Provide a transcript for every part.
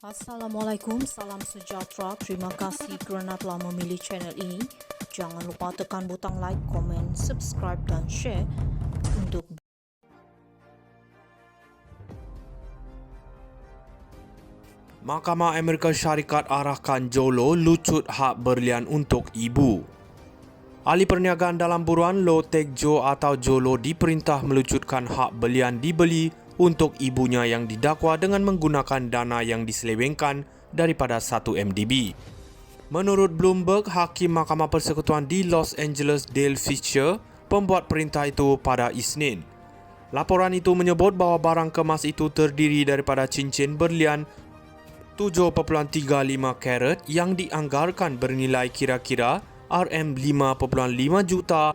Assalamualaikum, salam sejahtera. Terima kasih kerana telah memilih channel ini. Jangan lupa tekan butang like, komen, subscribe dan share untuk Mahkamah Amerika Syarikat arahkan Jolo lucut hak berlian untuk ibu. Ahli perniagaan dalam buruan Lo Tek Jo atau Jolo diperintah melucutkan hak berlian dibeli untuk ibunya yang didakwa dengan menggunakan dana yang diselewengkan daripada 1 MDB. Menurut Bloomberg, Hakim Mahkamah Persekutuan di Los Angeles Dale Fisher pembuat perintah itu pada Isnin. Laporan itu menyebut bahawa barang kemas itu terdiri daripada cincin berlian 7.35 karat yang dianggarkan bernilai kira-kira RM5.5 juta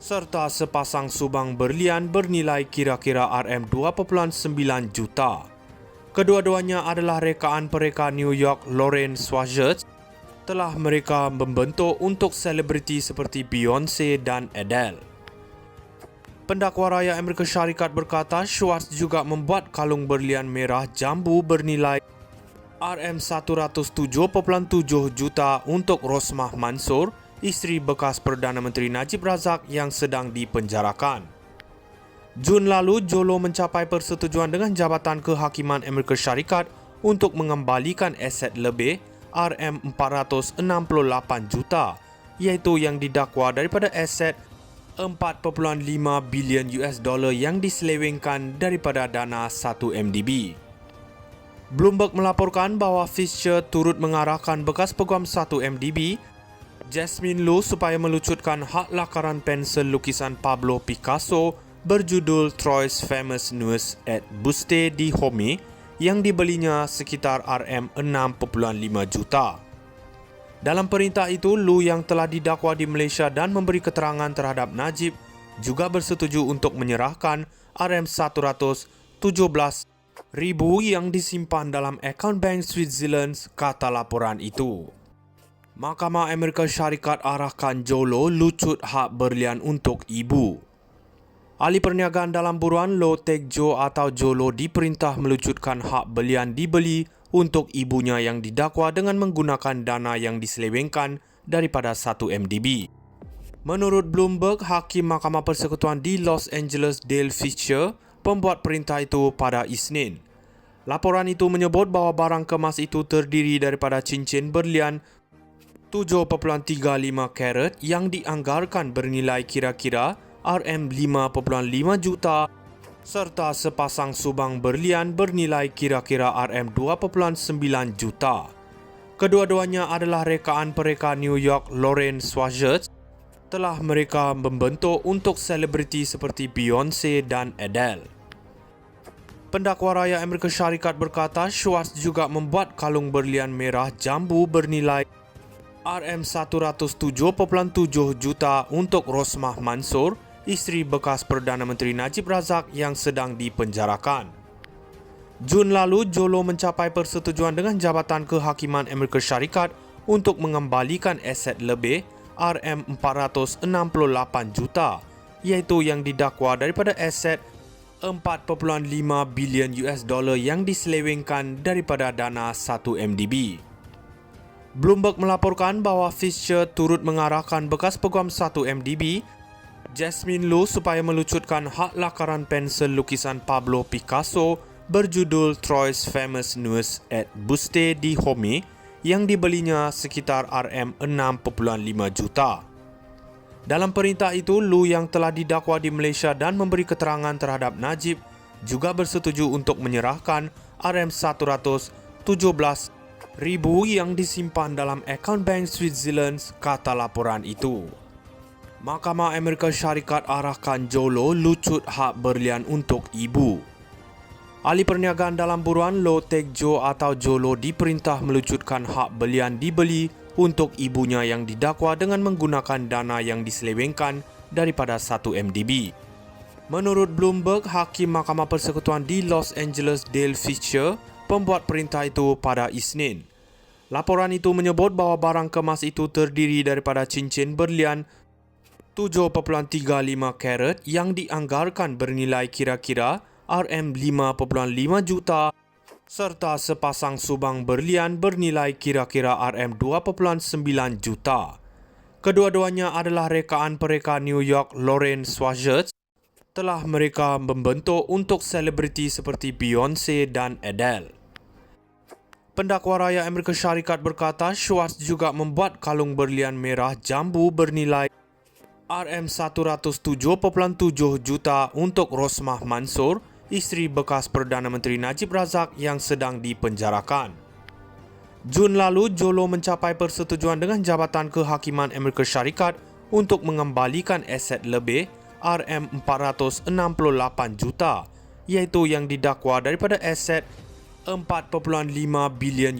serta sepasang subang berlian bernilai kira-kira RM2.9 juta. Kedua-duanya adalah rekaan pereka New York Lauren Schwartz. Telah mereka membentuk untuk selebriti seperti Beyonce dan Adele. Pendakwa Raya Amerika Syarikat berkata Schwartz juga membuat kalung berlian merah jambu bernilai RM107.7 juta untuk Rosmah Mansur, isteri bekas Perdana Menteri Najib Razak yang sedang dipenjarakan. Jun lalu, Jolo mencapai persetujuan dengan Jabatan Kehakiman Amerika Syarikat untuk mengembalikan aset lebih RM468 juta, iaitu yang didakwa daripada aset 4.5 bilion US dollar yang diselewengkan daripada dana 1 MDB. Bloomberg melaporkan bahawa Fisher turut mengarahkan bekas peguam 1 MDB, Jasmine Lu, supaya melucutkan hak lakaran pensel lukisan Pablo Picasso berjudul Troyes Famous Nuits at Buste di Home yang dibelinya sekitar RM6.5 juta. Dalam perintah itu, Lu yang telah didakwa di Malaysia dan memberi keterangan terhadap Najib juga bersetuju untuk menyerahkan RM117,000 yang disimpan dalam akaun bank Switzerland, kata laporan itu. Mahkamah Amerika Syarikat arahkan Jolo lucut hak berlian untuk ibu. Ahli perniagaan dalam buruan Lo Tek Jo atau Jolo diperintah melucutkan hak berlian dibeli untuk ibunya yang didakwa dengan menggunakan dana yang diselewengkan daripada 1 MDB. Menurut Bloomberg, Hakim Mahkamah Persekutuan di Los Angeles Dale Fisher pembuat perintah itu pada Isnin. Laporan itu menyebut bahawa barang kemas itu terdiri daripada cincin berlian 7.35 karat yang dianggarkan bernilai kira-kira RM5.5 juta serta sepasang subang berlian bernilai kira-kira RM2.9 juta. Kedua-duanya adalah rekaan pereka New York Lauren Schwartz. Telah mereka membentuk untuk selebriti seperti Beyonce dan Adele. Pendakwa Raya Amerika Syarikat berkata Schwartz juga membuat kalung berlian merah jambu bernilai RM107.7 juta untuk Rosmah Mansur, isteri bekas Perdana Menteri Najib Razak yang sedang dipenjarakan. Jun lalu, Jolo mencapai persetujuan dengan Jabatan Kehakiman Amerika Syarikat untuk mengembalikan aset lebih RM468 juta, iaitu yang didakwa daripada aset 4.5 bilion US dollar yang diselewengkan daripada dana 1 MDB. Bloomberg melaporkan bahawa Fisher turut mengarahkan bekas peguam 1 MDB, Jasmine Lu, supaya melucutkan hak lakaran pensel lukisan Pablo Picasso berjudul Troyes Famous Nuits at Buste di Home yang dibelinya sekitar RM6.5 juta. Dalam perintah itu, Lu yang telah didakwa di Malaysia dan memberi keterangan terhadap Najib juga bersetuju untuk menyerahkan RM117,000 yang disimpan dalam akaun bank Switzerland, kata laporan itu. Mahkamah Amerika Syarikat arahkan Jolo lucut hak berlian untuk ibu. Ahli perniagaan dalam buruan Lo Tek Jo atau Jolo diperintah melucutkan hak berlian dibeli untuk ibunya yang didakwa dengan menggunakan dana yang diselewengkan daripada 1 MDB. Menurut Bloomberg, Hakim Mahkamah Persekutuan di Los Angeles Dale Fisher pembuat perintah itu pada Isnin. Laporan itu menyebut bahawa barang kemas itu terdiri daripada cincin berlian 7.35 karat yang dianggarkan bernilai kira-kira RM5.5 juta serta sepasang subang berlian bernilai kira-kira RM2.9 juta. Kedua-duanya adalah rekaan pereka New York Lauren Schwartz. Telah mereka membentuk untuk selebriti seperti Beyonce dan Adele. Pendakwa raya Amerika Syarikat berkata Schwartz juga membuat kalung berlian merah jambu bernilai RM107.7 juta untuk Rosmah Mansor, isteri bekas Perdana Menteri Najib Razak yang sedang dipenjarakan. Jun lalu, Jolo mencapai persetujuan dengan Jabatan Kehakiman Amerika Syarikat untuk mengembalikan aset lebih RM468 juta, iaitu yang didakwa daripada aset $4.5 bilion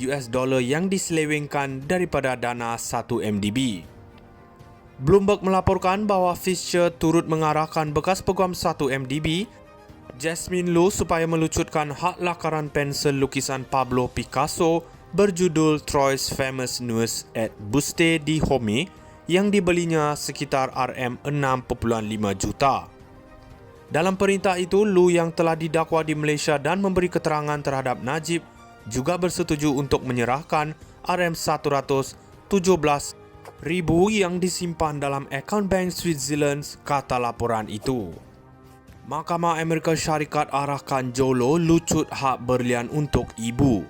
yang diselewengkan daripada dana 1 MDB. Bloomberg melaporkan bahawa Fisher turut mengarahkan bekas peguam 1 MDB, Jasmine Lu, supaya melucutkan hak lakaran pensel lukisan Pablo Picasso berjudul Troy's Famous Nuns at Buste di Home yang dibelinya sekitar RM6.5 juta. Dalam perintah itu, Lu yang telah didakwa di Malaysia dan memberi keterangan terhadap Najib juga bersetuju untuk menyerahkan RM117,000 yang disimpan dalam akaun bank Switzerland, kata laporan itu. Mahkamah Amerika Syarikat arahkan Jolo lucut hak berlian untuk ibu.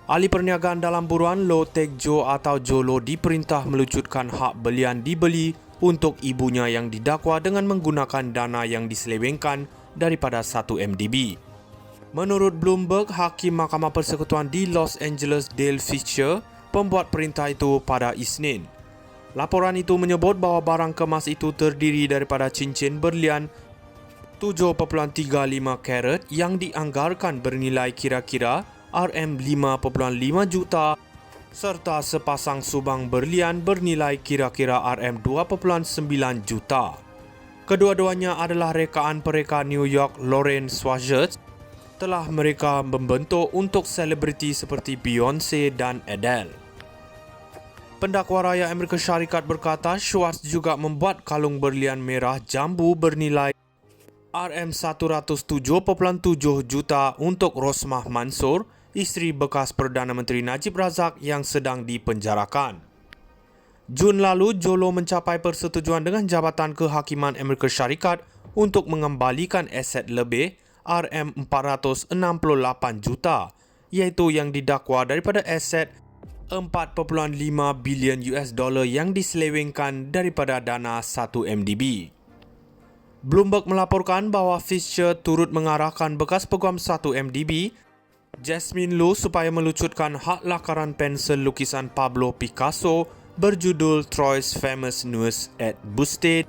Ahli perniagaan dalam buruan Low Tech Jo atau Jolo diperintah melucutkan hak belian dibeli untuk ibunya yang didakwa dengan menggunakan dana yang diselewengkan daripada 1 MDB. Menurut Bloomberg, Hakim Mahkamah Persekutuan di Los Angeles Dale Fisher pembuat perintah itu pada Isnin. Laporan itu menyebut bahawa barang kemas itu terdiri daripada cincin berlian 7.35 karat yang dianggarkan bernilai kira-kira RM5.5 juta serta sepasang subang berlian bernilai kira-kira RM2.9 juta. Kedua-duanya adalah rekaan pereka New York Lauren Schwartz. Telah mereka membentuk untuk selebriti seperti Beyonce dan Adele. Pendakwa raya Amerika Syarikat berkata Schwartz juga membuat kalung berlian merah jambu bernilai RM107.7 juta untuk Rosmah Mansor, isteri bekas Perdana Menteri Najib Razak yang sedang dipenjarakan. Jun lalu, Jolo mencapai persetujuan dengan Jabatan Kehakiman Amerika Syarikat untuk mengembalikan aset lebih RM468 juta, iaitu yang didakwa daripada aset $4.5 bilion yang diselewengkan daripada dana 1 MDB. Bloomberg melaporkan bahawa Fisher turut mengarahkan bekas peguam 1 MDB, Jasmine Lu, supaya melucutkan hak lakaran pensel lukisan Pablo Picasso berjudul Troy's Famous Nuns at Buste